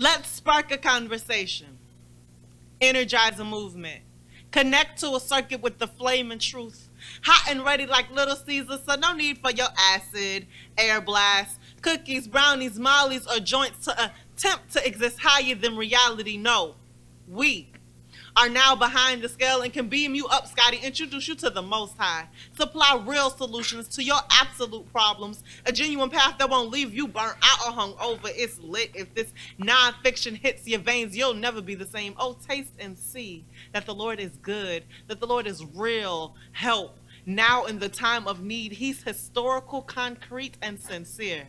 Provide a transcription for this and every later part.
Let's spark a conversation, energize a movement, connect to a circuit with the flame and truth. Hot and ready like Little Caesar, so no need for your acid, air blast, cookies, brownies, mollies, or joints to attempt to exist higher than reality. No, we are now behind the scale and can beam you up, Scotty, introduce you to the Most High, supply real solutions to your absolute problems, a genuine path that won't leave you burnt out or hung over. It's lit. If this nonfiction hits your veins, you'll never be the same. Oh, taste and see that the Lord is good, that the Lord is real help. Now in the time of need, he's historical, concrete, and sincere.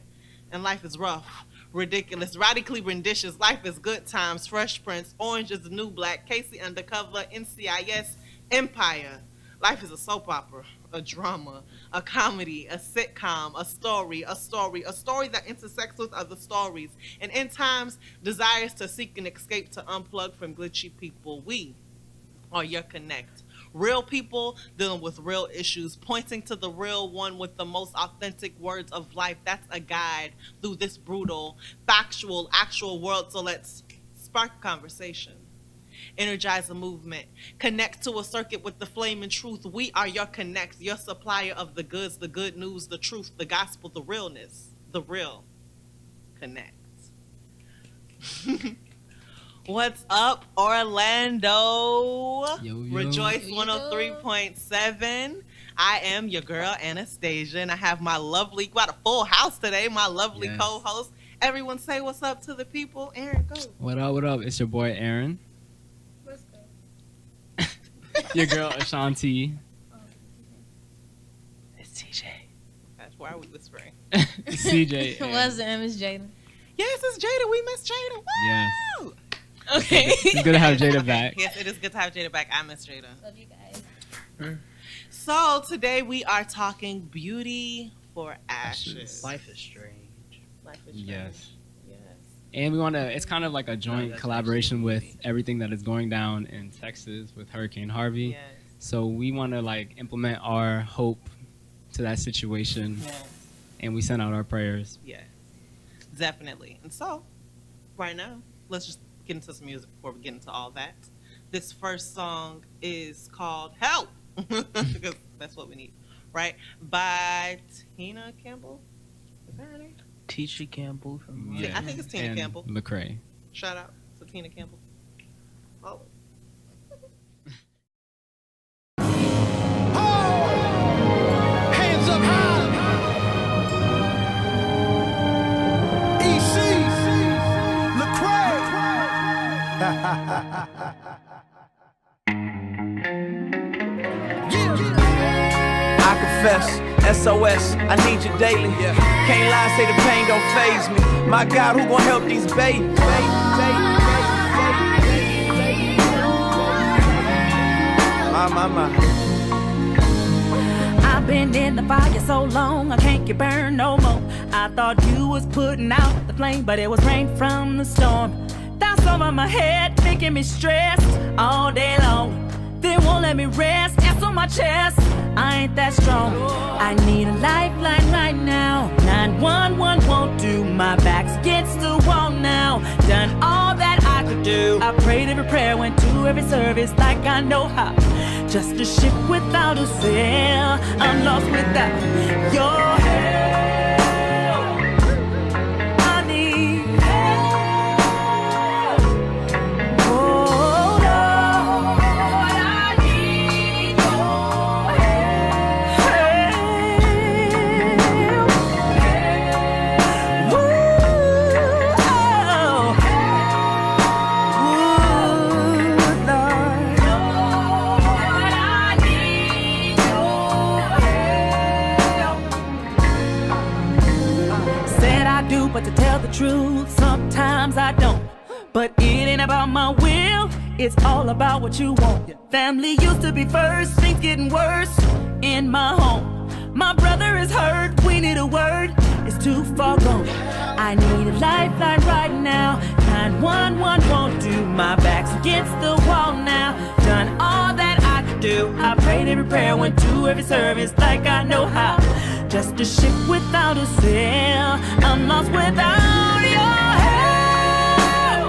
And life is rough, ridiculous, radically renditions. Life is good times. Fresh Prince, Orange is the New Black, Casey Undercover, NCIS, Empire. Life is a soap opera, a drama, a comedy, a sitcom, a story that intersects with other stories, and in times desires to seek an escape to unplug from glitchy people. We are your connect. Real people dealing with real issues, pointing to the real one with the most authentic words of life. That's a guide through this brutal, factual, actual world. So let's spark a conversation, energize a movement, connect to a circuit with the flame and truth. We are your connect, your supplier of the goods, the good news, the truth, the gospel, the realness, the real connect. What's up, Orlando? Yo. Rejoice 103.7. I am your girl, Anastasia, and I have my lovely, got a full house today, my lovely co-host. Everyone say what's up to the people. Aaron, go. What up? It's your boy, Aaron. What's good? Your girl, Ashanti. It's TJ. That's why are we whispering? CJ. What's the name is Jada? Yes, it's Jada. We miss Jada. Woo! Yes. Okay. It's good to have Jada back. Yes, it is good to have Jada back. I miss Jada. Love you guys. So today we are talking beauty for ashes. Life is strange. Life is strange. Yes. Yes. And we want to, it's kind of like a joint that's collaboration with absolutely. everything that is going down in Texas with Hurricane Harvey. Yes. So we want to like implement our hope to that situation, Yes. and we send out our prayers. Yes. Definitely. And so, right now, let's just get into some music before we get into all that. This first song is called Help, because that's what we need, right? By Tina Campbell. Is that her name? Tisha Campbell from I think it's Tina and Campbell. McCrae. Shout out to Tina Campbell. Oh. Hands up high. EC. Lecrae. I confess, SOS, I need you daily. Can't lie, say the pain don't faze me. My God, who gon' help these babies? My. I've been in the fire so long, I can't get burned no more. I thought you was putting out the flame, but it was rain from the storm. That's over my head, making me stressed all day long. They won't let me rest, it's on my chest. I ain't that strong. I need a lifeline right now. 911 won't do, my back's against the wall now. Done all that I could do. I prayed every prayer, went to every service like I know how. Just a ship without a sail, I'm lost without your help. I need help. Oh Lord, I need your help. Ooh, but to tell the truth, sometimes I don't. But it ain't about my will, it's all about what you want. Family used to be first, things getting worse in my home. My brother is hurt, we need a word, it's too far gone. I need a lifeline right now. 911 won't do, my back's against the wall now. Done all that I could do. I prayed every prayer, went to every service like I know how. Just a ship without a sail, I'm lost without your help.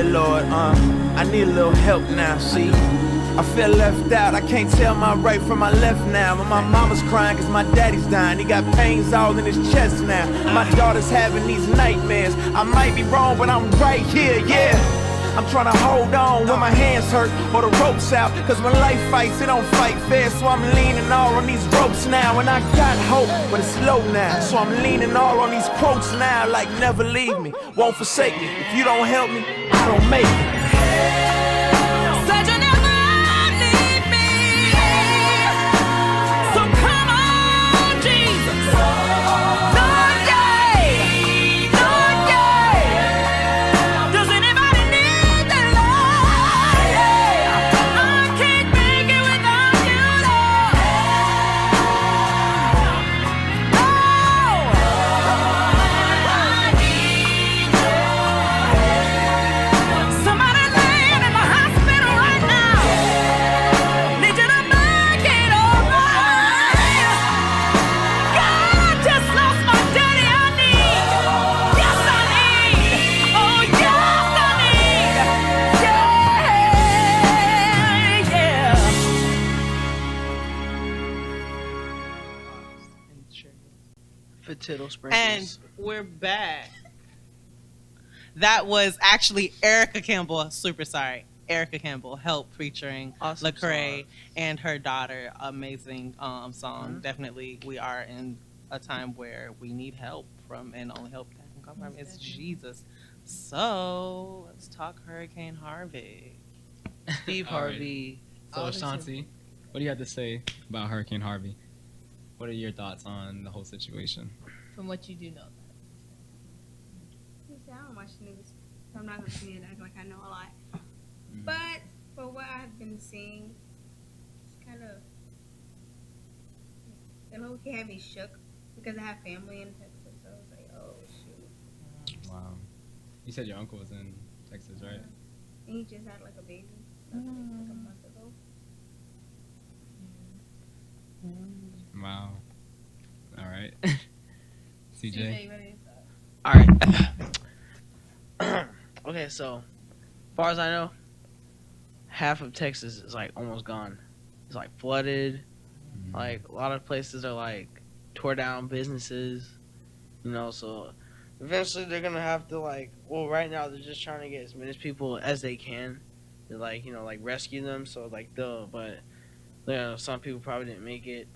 dear Lord, I need a little help now, see. I feel left out, I can't tell my right from my left now. But my mama's crying cause my daddy's dying. He got pains all in his chest now. My daughter's having these nightmares. I might be wrong, but I'm right here, yeah. I'm trying to hold on when my hands hurt or the ropes out. Cause when life fights, it don't fight fair. So I'm leaning all on these ropes now. And I got hope, but it's low now. So I'm leaning all on these quotes now. Like never leave me, won't forsake me. If you don't help me, I don't make it. Said you never leave me. So come on, Jesus. Lord, yeah. Lord, yeah. Does anybody need the Lord? Yeah. I can't make it without you, Lord. Oh. Somebody laying in the hospital right now. Need you to make it alright. God, I just lost my daddy. I need. Yes, I need. Oh, yes, I need. Yeah, yeah. For tittle And sprinkles. we're back. That was actually Erica Campbell. Super sorry. Erica Campbell, Help, featuring Awesome Lecrae song. and her daughter. Amazing song. Definitely, we are in a time where we need help from, and only help that can come from is Jesus. So let's talk Hurricane Harvey. Steve All right. Harvey. So, Ashanti, what do you have to say about Hurricane Harvey? What are your thoughts on the whole situation? From what you do know. I don't watch the news, so I'm not gonna see it act like I know a lot. But for what I've been seeing, it's kind of it low-key had me shook because I have family in Texas. So I was like, oh shoot, Wow. You said your uncle was in Texas, right? and he just had like a baby, like a month ago. Wow. All right. CJ. CJ, what are your thoughts? All right. Okay, so as far as I know, half of Texas is like almost gone. It's like flooded. Like a lot of places are like tore down businesses. You know, so eventually they're gonna have to like. Well, right now they're just trying to get as many people as they can to like like rescue them. So like but you know, some people probably didn't make it.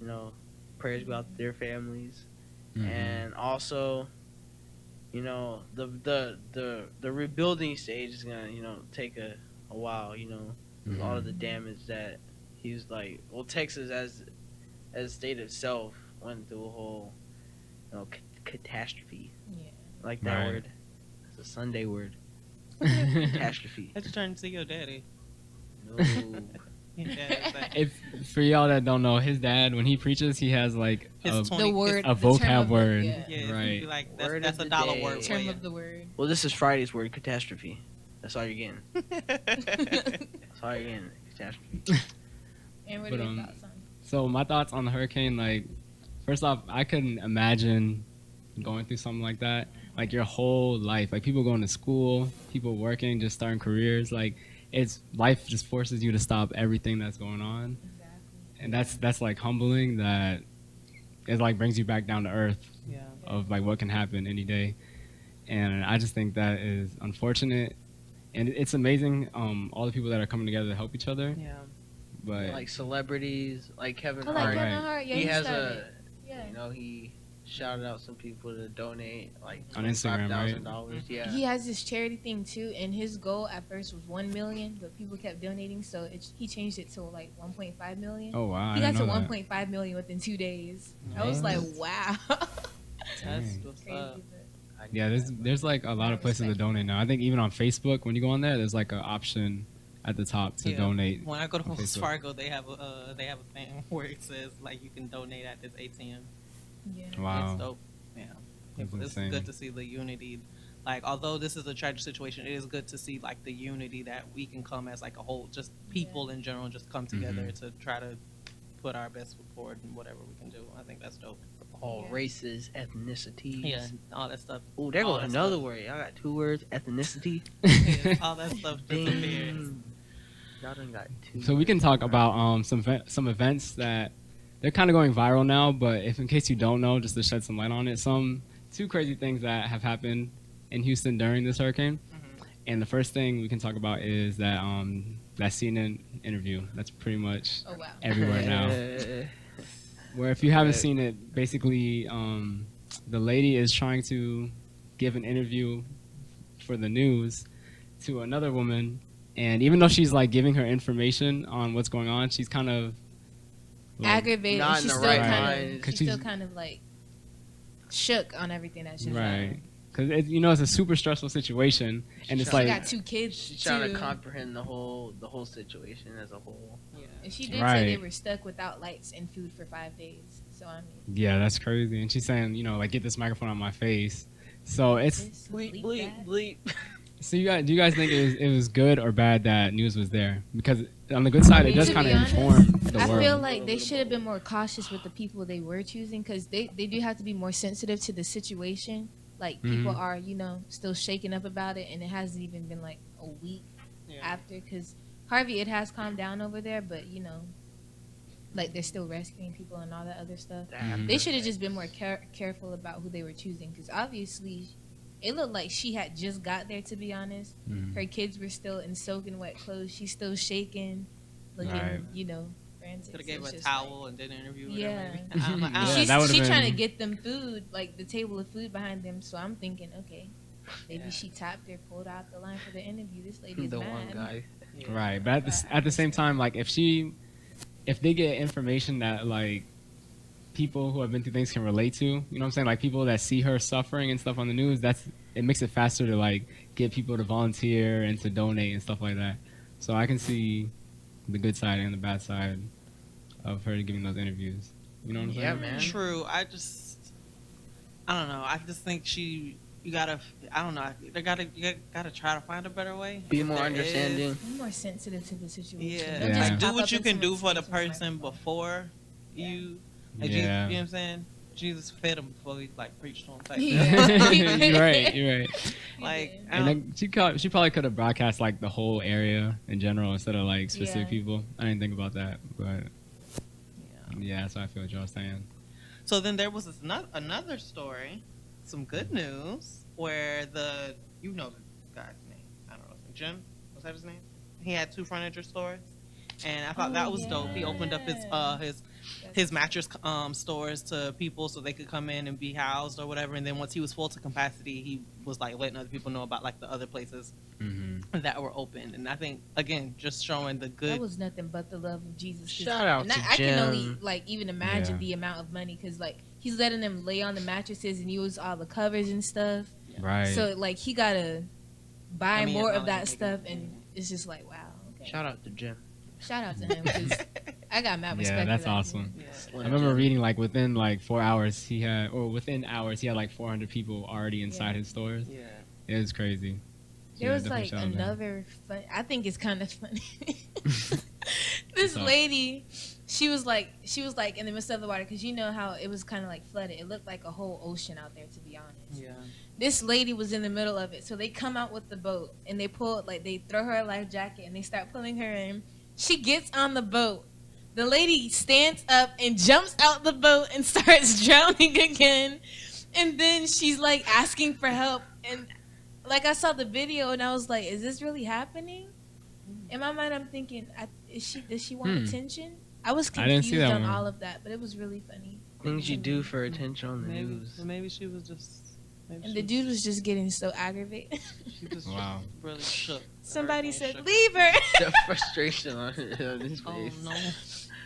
You know, prayers go out to their families. And also, you know, the rebuilding stage is gonna take a while. You know, with all of the damage that he's like. Well, Texas as a state itself went through a whole catastrophe. Yeah. I like that Right. word. It's a Sunday word. Catastrophe. Let's turn to your daddy. No. If for y'all that don't know, his dad when he preaches, he has like His a, The word. a the term vocab of the- word. Yeah. Yeah, Right. like Word that's of a the dollar day. word. for Term you. of the word. Well, this is Friday's word, catastrophe. That's all you're getting. That's all you're getting. Catastrophe. And what But, are your um, thoughts on? So my thoughts on the hurricane, like, first off, I couldn't imagine going through something like that. Like your whole life, like people going to school, people working, just starting careers. Like, it's life just forces you to stop everything that's going on, and that's like humbling. That it like brings you back down to earth Yeah. of like what can happen any day, and I just think that is unfortunate. And it's amazing, all the people that are coming together to help each other. Yeah. But Like celebrities, like Kevin Oh, Hart. like Right. Kevin Hart. Yeah, he he has started. a, Yeah. he shouted out some people to donate like On Instagram, right? $5,000. Yeah. He has this charity thing too, and his goal at first was 1 million, but people kept donating, so he changed it to like 1.5 million. oh wow, He I got didn't to know that. 1.5 million within 2 days. I was like, wow. That's Dang. what's Crazy, up. but Yeah, there's like a lot of places to donate now. I think even on Facebook, when you go on there, there's like an option at the top to Yeah. donate. When I go to on Wells Facebook. Fargo, they have a thing where it says like you can donate at this ATM. yeah. Wow. It's dope. Yeah. That's It's insane. good to see the unity. Like, although this is a tragic situation, it is good to see like the unity that we can come as like a whole, just people in general, just come together to try to put our best foot forward in whatever we can do. I think that's dope. all Yeah. races, ethnicities. Yeah, all that stuff. Oh, there all goes that another stuff. word. Y'all got 2 words, ethnicity. Yeah, all that stuff disappears. Dang. Y'all done got 2 So we can words. talk about some events that they're kind of going viral now. But if in case you don't know, just to shed some light on it, some 2 crazy things that have happened in Houston during this hurricane. And the first thing we can talk about is that that CNN interview. That's pretty much Oh wow. everywhere now. Where if you haven't seen it, basically the lady is trying to give an interview for the news to another woman, and even though she's like giving her information on what's going on, she's kind of like, Aggravated. Not in She's the still right kind mind. of. 'Cause She's still she's- kind of like shook on everything that she's right, because it's a super stressful situation, and it's She She like got 2 kids She's trying too. to comprehend the whole situation as a whole. And she did say Right. they were stuck without lights and food for 5 days. So I mean, yeah, that's crazy. And she's saying, like, get this microphone on my face. So it's this, Bleep, bleep bleep, that. bleep. so do you guys think it was good or bad that news was there? Because on the good side, it does To kind be of honest, inform the I world. feel like they should have been more cautious with the people they were choosing because they do have to be more sensitive to the situation. Like people Mhm. are, still shaken up about it, and it hasn't even been like a week after. Because Harvey, it has calmed down over there, but like they're still rescuing people and all that other stuff. Mhm. They should have just been more careful about who they were choosing because obviously, it looked like she had just got there. To be honest, Mhm. her kids were still in soaking wet clothes. She's still shaking, looking, Right. frantic. Could have So gave it's her a just towel and did an interview with Yeah. her. Maybe. I'm like, Yeah, She's that would've she trying to been- get them food, like the table of food behind them. So I'm thinking, okay, maybe she tapped her, pulled out the line for the interview. This lady's The mad. one guy. yeah. Right, but at the same time, like if they get information that like people who have been through things can relate to, you know what I'm saying? Like people that see her suffering and stuff on the news, it makes it faster to like get people to volunteer and to donate and stuff like that. So I can see the good side and the bad side of her giving those interviews. You know what I'm saying? Yeah, man. True. I don't know. I just think you gotta. I don't know. You gotta try to find a better way. Be If more there understanding. is. I'm more sensitive to the situation. Yeah. Don't Yeah. just Like, do pop what up you in can do for the someone's face person with my phone. before you. Like, Yeah. you know what I'm saying? Jesus fed him before he like preached on type. Yeah. You're right. You're right. Like, did. I And don't- like, she probably could have broadcast like the whole area in general instead of like specific Yeah. people. I didn't think about that, but yeah, that's what I feel what y'all saying. So then there was another story, some good news, where the guy's name, I don't know, Jim, was that his name? He had 2 furniture stores, and I thought Oh, that was dope. He opened up yeah. his mattress stores to people so they could come in and be housed or whatever. And then once he was full to capacity, he was like letting other people know about like the other places Mm-hmm. that were open. And I think again, just showing the That good. was nothing but the love of Jesus. 'Cause- Shout out and to I can only Jim. like even imagine Yeah. the amount of money because like he's letting them lay on the mattresses and use all the covers and stuff. Right. So like he gotta buy I mean, more it's of not like that he stuff, making- and it's just like wow. Okay. Shout out to Jim. Shout out to him because I got mad respect. yeah, for that's that awesome. dude. Yeah. I remember reading like within like 4 hours within hours he had like 400 people already inside Yeah. his stores. Yeah. It was crazy. There Yeah, was definitely like shout out to him. another fun. I think it's kind of funny. This up? lady, she was like in the midst of the water because you know how it was kind of like flooded. It looked like a whole ocean out there, to be honest. Yeah. This lady was in the middle of it, so they come out with the boat and they they throw her a life jacket and they start pulling her in. She gets on the boat. The lady stands up and jumps out the boat and starts drowning again. And then she's like asking for help. And like I saw the video and I was like, is this really happening? In my mind, I'm thinking, does she want attention? I was I didn't see confused that on one. all of that, but it was really funny. Things you do for attention on the Maybe, news. maybe she was just. Maybe And she the dude was just getting so aggravated. She just Wow. really shook. Somebody Hurricane said, shook. leave her. The frustration on his Oh face. no.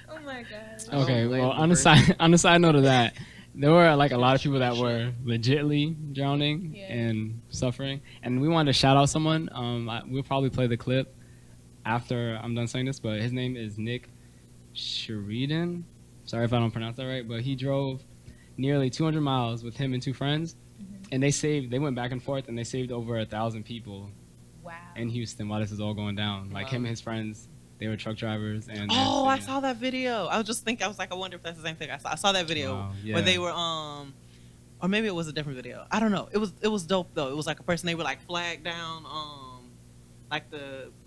Oh my god. Oh, Okay, blame well the on the person. side note of that, there were like a lot of people that were legitly drowning Yeah. and suffering, and we wanted to shout out someone. We'll probably play the clip after I'm done saying this, but his name is Nick Sheridan. Sorry if I don't pronounce that right, but he drove nearly 200 miles with him and 2 friends, and they went back and forth, and they saved over 1,000 people Wow. in Houston while this is all going down. Like him Wow. and his friends, They were truck drivers, and Oh, I saw that video. I was just thinking, I wonder if that's the same thing. I saw that video Wow, where yeah. they were or maybe it was a different video. I don't know. It was dope though. It was like a person, they were like flagged down, like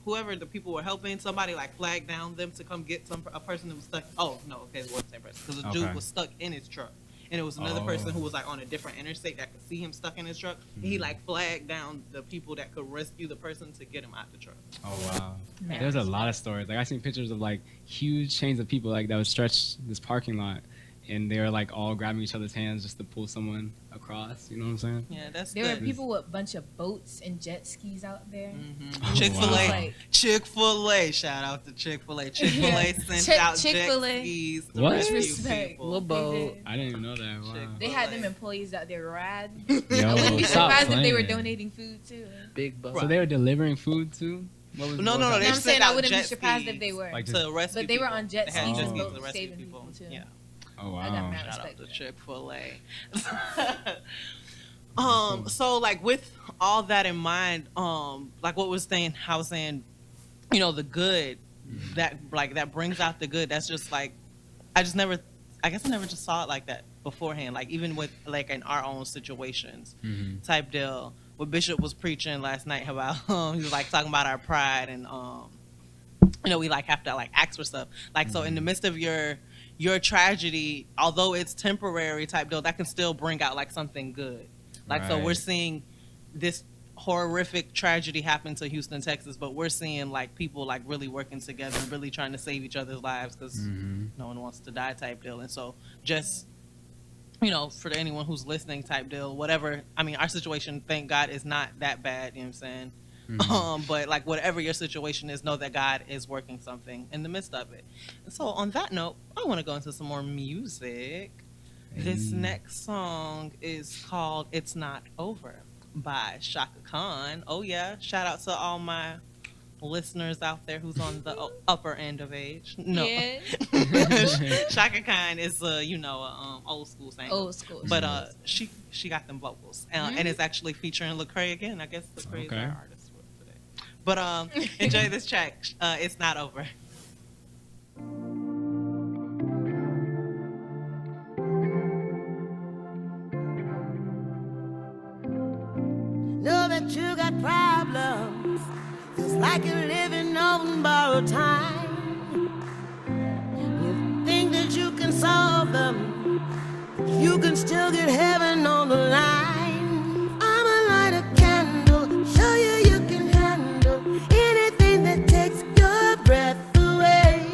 whoever the people were helping, somebody like flagged down them to come get a person that was stuck. Oh no, okay, it wasn't the same person because the dude Okay. was stuck in his truck. And it was another Oh. person who was like on a different interstate that could see him stuck in his truck. And he like flagged down the people that could rescue the person to get him out the truck. Oh wow. Man. There's a lot of stories. Like I seen pictures of like huge chains of people like that would stretch this parking lot, and they were like all grabbing each other's hands just to pull someone across. You know what I'm saying? Yeah, that's There were good. people with a bunch of boats and jet skis out there. Oh, Chick-fil-A. wow. Like- Chick-fil-A. Shout out to Chick-fil-A. Chick-fil-A Yeah. sent out Chick-fil-A. jet skis to What? rescue Respect. people. Little boat. They did. I didn't even know that. Wow. Chick-fil-A. They had them employees out there rad. Yo, I wouldn't be stop surprised if they were playing. donating food too. Big boat. So they were delivering food too? What was, No, what no, was no, that? they I'm sent saying I out wouldn't be jet surprised if skis. they were. Like To rescue But they were people. on jet They had skis jet and skis boats to rescue saving people too. Yeah. Oh I got wow. mad Shout out respect. to for Chick-fil-A. So like with all that in mind, like what was saying, I was saying, you know, the good that like that brings out the good. That's just like I guess I never just saw it like that beforehand. Like even with like in our own situations Mhm. type deal. What Bishop was preaching last night about, he was like talking about our pride and you know, we like have to like ask for stuff. Like so in the midst of your tragedy, although it's temporary type deal, that can still bring out like something good. Like so we're Right. seeing this horrific tragedy happen to Houston, Texas, but we're seeing like people like really working together and really trying to save each other's lives because Mhm. no one wants to die type deal. And so just, you know, for anyone who's listening type deal, whatever, I mean, our situation, thank God, is not that bad, you know what I'm saying? Mhm. But like whatever your situation is, know that God is working something in the midst of it. And so on that note, I want to go into some more music. This Hey. next song is called It's Not Over by Shaka Khan. Oh yeah, shout out to all my listeners out there who's on the upper end of age. No. Yeah. Shaka Khan is you know, old school singer. Old school. But she got them vocals, and it's actually featuring Lecrae again. I guess Lecrae is Okay. our artist for today. But enjoy this track. It's Not Over. Know that you got problems. Feels like you're living on borrowed time. You think that you can solve them. You can still get heaven on the line. I'ma light a candle, show you you can handle anything that takes your breath away.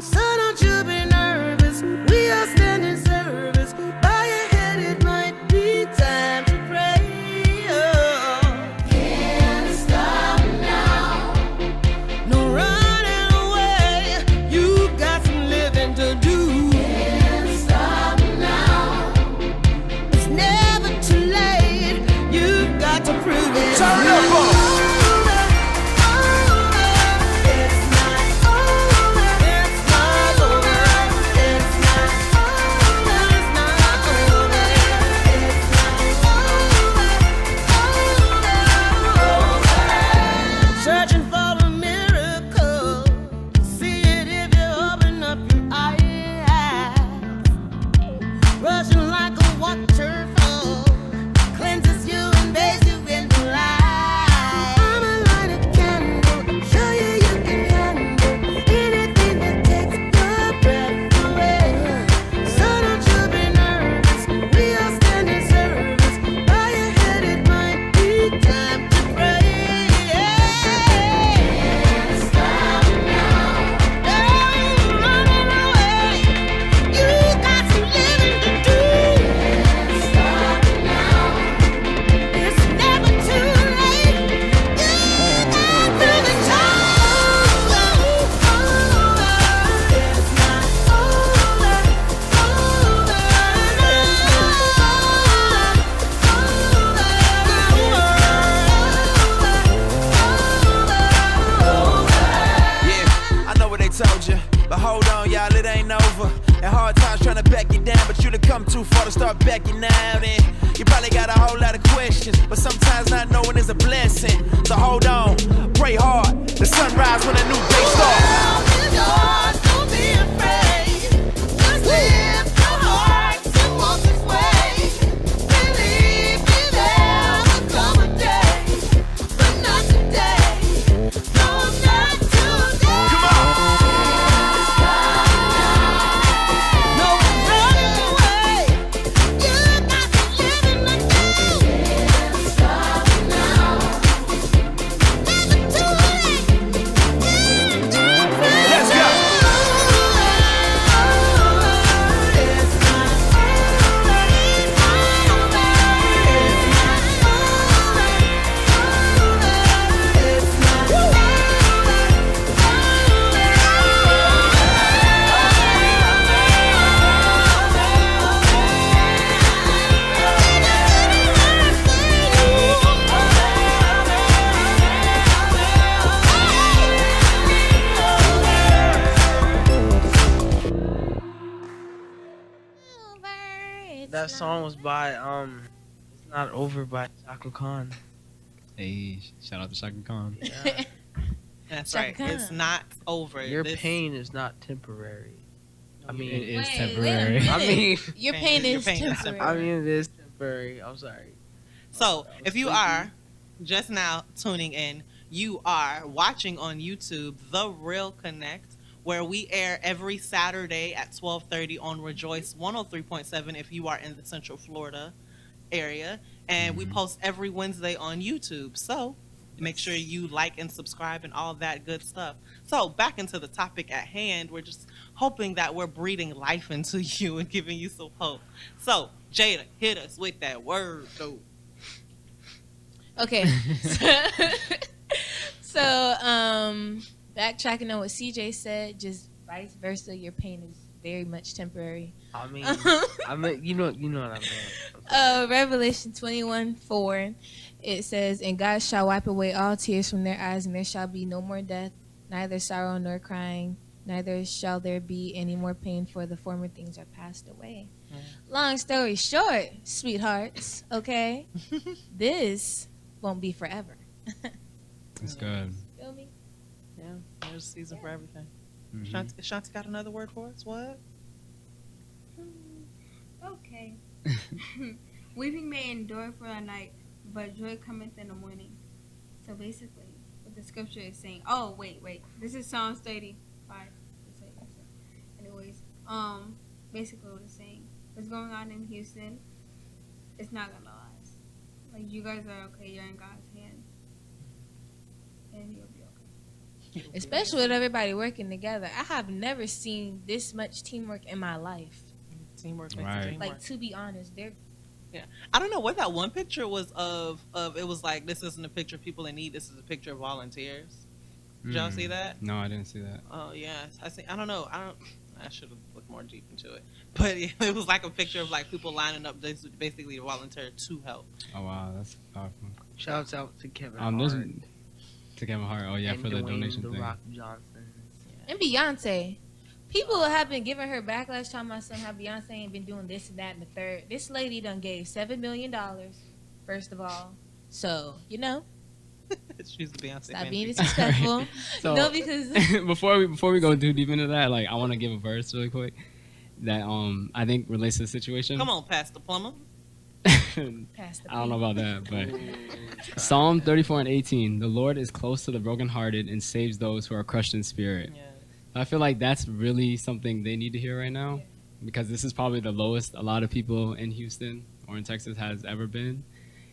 So don't you be nervous. We are standing service. Bow your head, it might be time to pray. Can't stop now. No running away. You got some living to do. Can't stop now. It's never too late. You've got to prove it. Turn up, It's not over. It's not over. It's not over. It's not over. It's not over. Searching for a miracle. See it if you open up your eyes. Rushing like a waterfall. Cleanses you and bathes you in the light. I'ma light a candle, show you you can handle anything that takes your breath away. So don't you be nervous, we are standing service. Bow your head, it might be time to pray. Can't stop now. Don't running away. You got some living to do. Can't stop now. It's never too late. You got through the time. It's not Yeah, I know what they told you, but hold on, y'all, it ain't over. And hard times trying to back you down, but you done come too far to start backing out. And you probably got a whole lot of questions, but sometimes not knowing is a blessing. So hold on, pray hard. The sunrise when a new day starts. that song was by It's Not Over by Shaka Khan. Hey, shout out to Shaka Khan. Yeah. That's Shaka right. Khan. It's not over. Your This- pain is not temporary. I It mean, is Wait a temporary. minute. I mean, Your Pain- pain your is pain is temporary. I mean, it is temporary. I'm sorry. So, if you are just now tuning in, you are watching on YouTube The Real Connect, where we air every Saturday at 12:30 on Rejoice 103.7 if you are in the Central Florida area, and we post every Wednesday on YouTube. So, make sure you like and subscribe and all that good stuff. So, back into the topic at hand, we're just hoping that we're breathing life into you and giving you some hope. So, Jada, hit us with that word, though. Okay. So, backtracking on what CJ said, just vice versa, your pain is very much temporary. I mean, you know what I meant. Revelation 21:4, it says, "And God shall wipe away all tears from their eyes, and there shall be no more death, neither sorrow nor crying, neither shall there be any more pain, for the former things are passed away." Long story short, sweethearts, okay, this won't be forever. It's good. Feel me? Yeah, there's a season for everything. Mhm. Shanti got another word for us? What? Okay. Weeping may endure for a night, but joy cometh in the morning. So basically, what the scripture is saying. Oh, wait. This is Psalms 35. Anyways, basically what it's saying. What's going on in Houston, it's not gonna last. Like, you guys are okay. You're in God's hands, and you'll be okay. Especially with everybody working together. I have never seen this much teamwork in my life. Teamwork makes Right. the dream Like, work. to be honest, they're I don't know what that one picture was of. It was like, this isn't a picture of people in need. This is a picture of volunteers. Did y'all see that? No, I didn't see that. Oh yeah, I see. I don't know. I should have looked more deep into it. But it was like a picture of like people lining up, basically to volunteer to help. Oh wow, that's powerful. Shouts out to Kevin There's Hart to Kevin Hart. Oh yeah, and for the Dwayne donation The thing. Rock Johnson. and Beyonce. People have been giving her backlash talking about somehow Beyonce ain't been doing this and that and the third. This lady done gave $7 million, first of all. So, you know, She's the Beyonce. stop fan. being disrespectful. So No, because before we go too deep into that, like I want to give a verse really quick that I think relates to the situation. Come on, Pastor Plummer. Past the I don't know peak. about that, but Psalm 34:18, the Lord is close to the brokenhearted and saves those who are crushed in spirit. Yeah. I feel like that's really something they need to hear right now, because this is probably the lowest a lot of people in Houston or in Texas has ever been.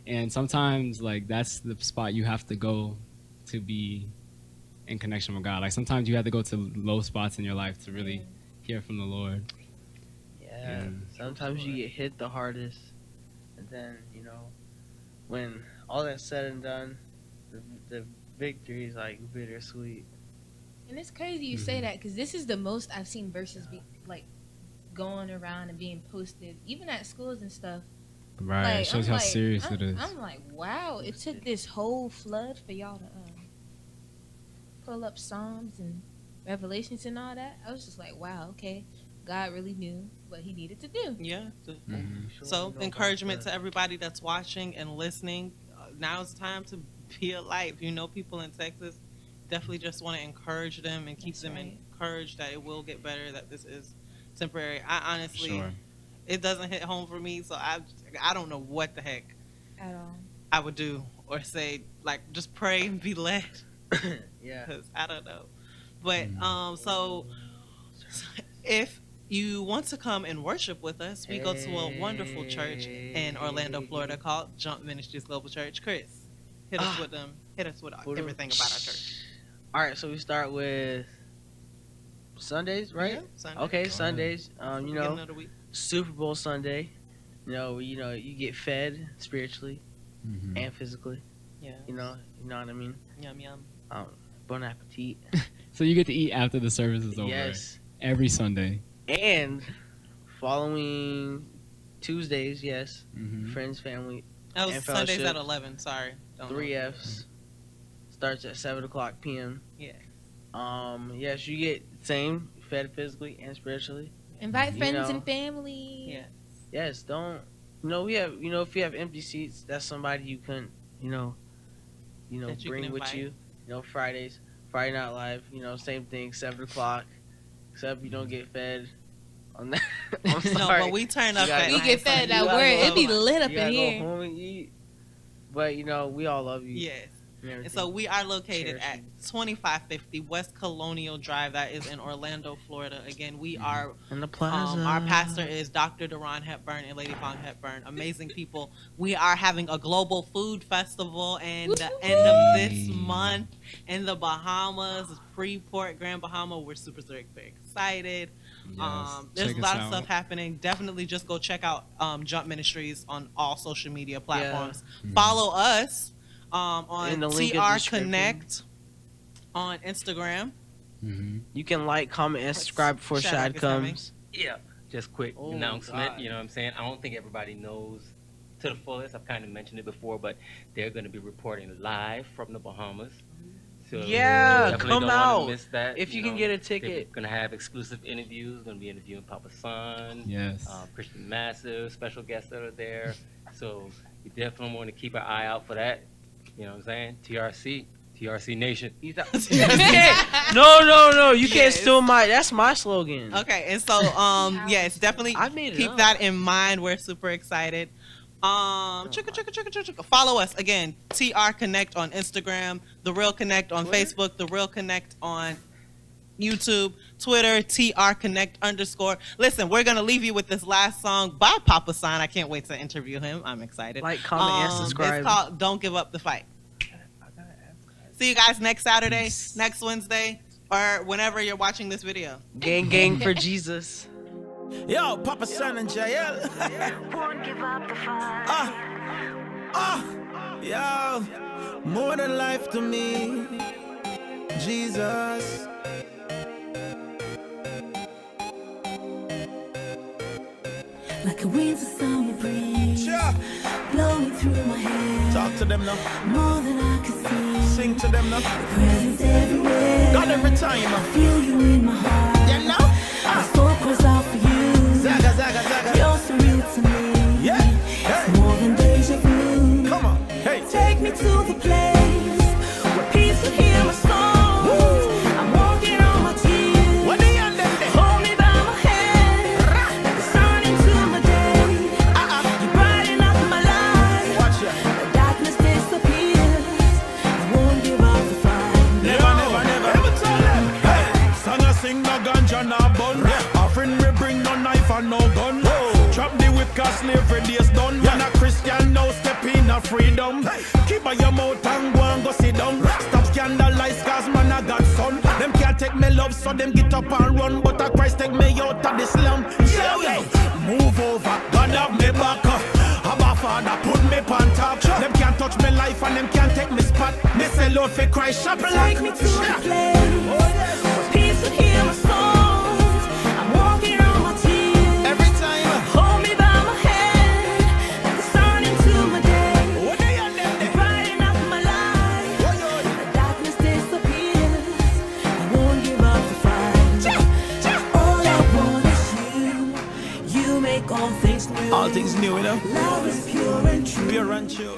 And sometimes like that's the spot you have to go to be in connection with God. Like sometimes you have to go to low spots in your life to really hear from the Lord. Yeah. Sometimes you get hit the hardest, and then when all that's said and done, the victory is like bittersweet. And it's crazy you say that because this is the most I've seen verses be like going around and being posted, even at schools and stuff. Right. Like, It shows I'm how like- serious it is. I'm like, wow, it took this whole flood for y'all to pull up Psalms and Revelations and all that. I was just like, wow, okay, God really knew what He needed to do. Yeah. Mhm. So encouragement to everybody that's watching and listening. Now it's time to be a light. If you know people in Texas, definitely just want to encourage them and keep That's them right. encouraged that it will get better, that this is temporary. I honestly, Sure. it doesn't hit home for me, so I don't know what the heck At all. I would do or say. Like, just pray and be led, Yeah. because I don't know. But so if you want to come and worship with us, we go to a wonderful church in Orlando, Florida called Jump Ministries Global Church. Chris, hit us with them. Hit us with everything about our church. All right, so we start with Sundays, right? Yeah, Sunday. Okay, Sundays. Beginning of the week. Super Bowl Sunday. You get fed spiritually Mhm. and physically. Yeah. You know what I mean. Yum yum. Bon appetit. So you get to eat after the service is over. Yes. Every Sunday. And following Tuesdays, yes. Mhm. Friends, family, That was And Sundays at fellowship. 11. Sorry. Don't 3Fs. Starts at 7:00 p.m. Yeah. Yes, you get same fed physically and spiritually. Invite You friends know. and family. Yeah. Yes, don't. We have. If you have empty seats, that's somebody you couldn't. That you bring can with invite. you. Friday Night Live. Same thing, 7 o'clock. Except you don't get fed. On that. I'm No, sorry. but we turn up You gotta at We go- get night, fed so at you work. gotta It be go. lit up You in gotta here. go home and eat. But we all love you. Yes. and And everything. so we are located Cherish at 2550 West Colonial Drive. That is in Orlando, Florida. Again, we are. In the plaza. Our pastor is Dr. Deron Hepburn and Lady Fawn Hepburn. Amazing people. We are having a global food festival and the end of this month in the Bahamas, Freeport, Grand Bahama. We're super excited. There's check a us lot of out. stuff happening. Definitely just go check out Jump Ministries on all social media platforms. Follow us In on the link in the TR description. Connect on Instagram. Mm-hmm. You can like, comment, and subscribe before Shout out Shad to Sammy. comes. Yeah, just quick Oh, announcement. God. You know what I'm saying? I don't think everybody knows to the fullest. I've kind of mentioned it before, but they're going to be reporting live from the Bahamas. So Yeah, you definitely come don't wanna out. miss that. If you can get a They're ticket. going to have exclusive interviews. Going to be interviewing Papa San, Yes. Christian Massive, special guests that are there. So you definitely want to keep an eye out for that. You know what I'm saying? TRC Nation. No, you can't Yes. steal that's my slogan. Okay, and so yes, definitely I made it keep up. that in mind. We're super excited. Chicka. Follow us again. TR Connect on Instagram, The Real Connect on Twitter? Facebook, The Real Connect on YouTube, Twitter, TR Connect _. Listen, we're gonna leave you with this last song by Papa San. I can't wait to interview him. I'm excited. Like, comment, and subscribe. It's called "Don't Give Up the Fight." See you guys next Saturday, next Wednesday, or whenever you're watching this video. Gang for Jesus. Yo, Papa San and Jael. Won't give up the fight. Yo, more than life to me, Jesus. Like a winter summer breeze Sure. blowing through my hair. Talk to them now. More than I can see. Sing to them now. Presence everywhere. God every time. Feel you in my heart. You know? My soul cries out for you. Zaga, zaga, zaga. You're so real to me. Yeah. Hey. It's more than deja vu. Come on. Hey. Take me to the place where peace will heal my soul. I'm walking on my tears. What they on them there? Hold me by my hand. Like the sun into my day. You brighten up my life. Watch ya. The darkness disappears. I won't give up the fight. Never tell them. Hey. Song a sing, no ganja, no bun. Offering we bring no knife and no gun. Trap the whip cause slavery days done. Man a Christian now step in a freedom. Keep by your mouth and go and go sit down. Stop scandalize cause man a God son. Them can't take me love so them get up and run. But a Christ take me out of the slum. Move over, God have me back. Abba Father put me on top. Them can't touch me life and them can't take me spot. Me say Lord for Christ shop like Take me to the place where peace will heal my soul. I'm walking on my tears. every time. Hold me by my hand, like the sun into my day. What they on them there? Brighten up my life. Oh, yo. The darkness disappears. I won't give up the fight. All I want is you. You make all things new. All things new, you know. Love is pure and true. Pure and true.